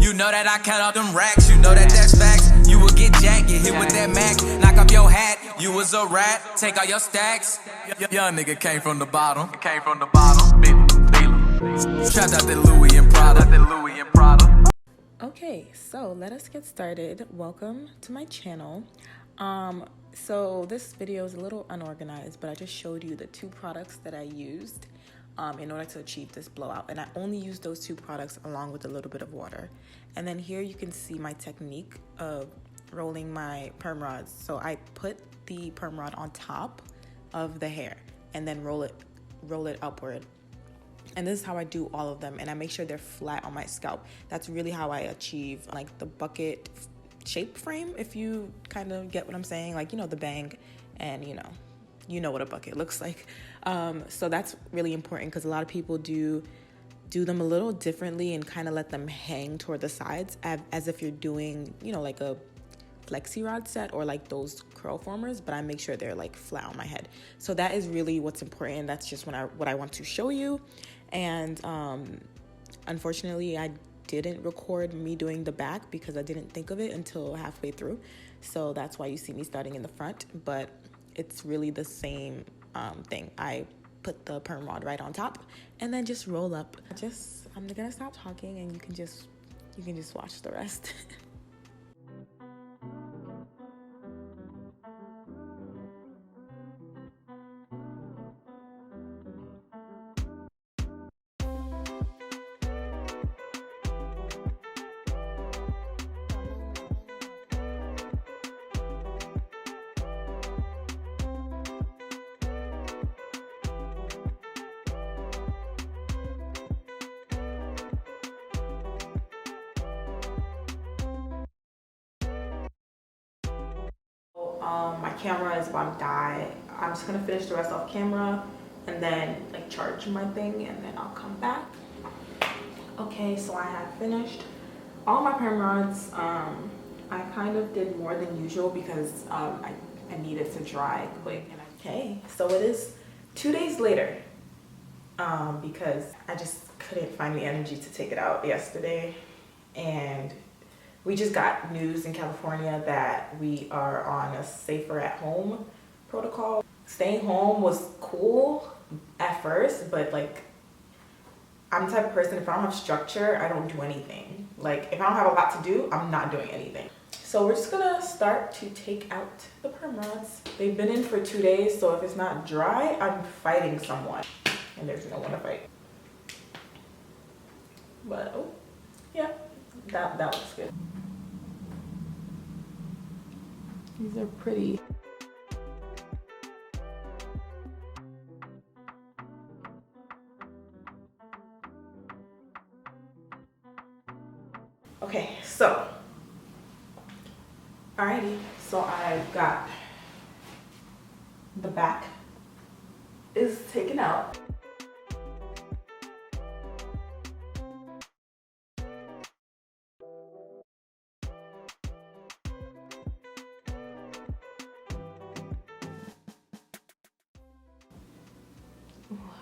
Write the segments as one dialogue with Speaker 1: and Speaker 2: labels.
Speaker 1: You know that I count all them racks, you know that that's facts. You will get jacked, get hit with that Mac, knock off your hat. You was a rat, take all your stacks. Young nigga came from the bottom, trapped out that Louis and Prada.
Speaker 2: Okay, so let us get started. Welcome to my channel. So this video is a little unorganized, but I just showed you the two products that I used in order to achieve this blowout, and I only used those two products along with a little bit of water. And then here you can see my technique of rolling my perm rods. So I put the perm rod on top of the hair and then roll it upward. And this is how I do all of them, and I make sure they're flat on my scalp. That's really how I achieve like the bucket shape frame, if you kind of get what I'm saying, like, you know, the bang, and you know what a bucket looks like. So that's really important because a lot of people do them a little differently and kind of let them hang toward the sides as if you're doing, you know, like a flexi rod set or like those curl formers, but I make sure they're like flat on my head. So that is really what's important. That's just what I want to show you. And unfortunately, I didn't record me doing the back because I didn't think of it until halfway through. So that's why you see me starting in the front, but it's really the same thing. I put the perm rod right on top and then just roll up. I'm gonna stop talking and you can just watch the rest. My camera is about to die. I'm just gonna finish the rest off camera and then like charge my thing and then I'll come back. Okay, so I have finished all my perm rods. I kind of did more than usual because I needed to dry quick. Okay, so it is 2 days later because I just couldn't find the energy to take it out yesterday, and we just got news in California that we are on a safer at home protocol. Staying home was cool at first, but like, I'm the type of person, if I don't have structure, I don't do anything. Like, if I don't have a lot to do, I'm not doing anything. So we're just gonna start to take out the perm rods. They've been in for 2 days, so if it's not dry, I'm fighting someone. And there's no one to fight. But, oh, yeah, that looks good. These are pretty. Okay, so, alrighty, so I've got the back is taken out.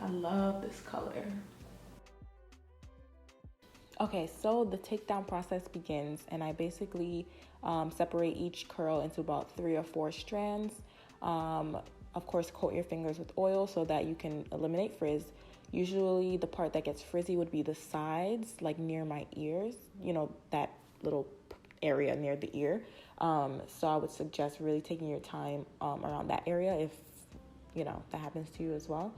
Speaker 2: I love this color. Okay, so the takedown process begins, and I basically separate each curl into about 3 or 4 strands. Of course, coat your fingers with oil so that you can eliminate frizz. Usually the part that gets frizzy would be the sides, like near my ears, you know, that little area near the ear. So I would suggest really taking your time around that area if, you know, that happens to you as well.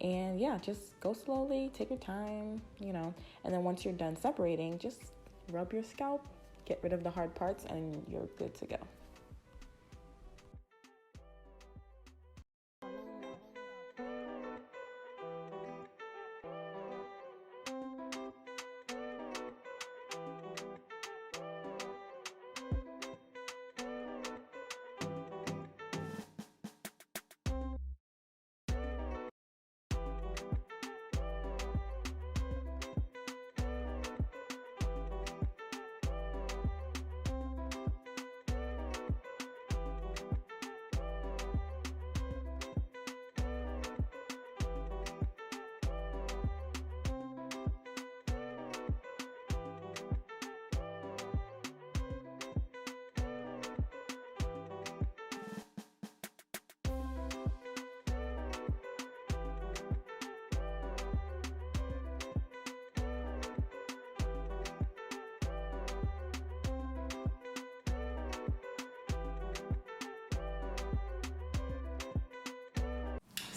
Speaker 2: And yeah, just go slowly, take your time, you know, and then once you're done separating, just rub your scalp, get rid of the hard parts, and you're good to go.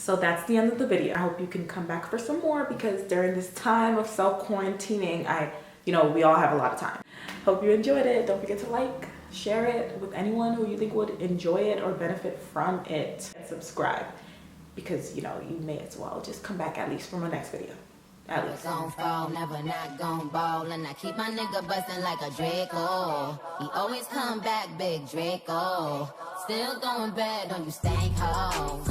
Speaker 2: So that's the end of the video. I hope you can come back for some more, because during this time of self-quarantining, we all have a lot of time. Hope you enjoyed it. Don't forget to like, share it with anyone who you think would enjoy it or benefit from it. And subscribe, because you may as well just come back at least for my next video. At least.
Speaker 3: Gon' fall, never not gon' ball, and I keep my nigga bustin' like a Draco. He always come back, big Draco. Still going bad on you stank hoes.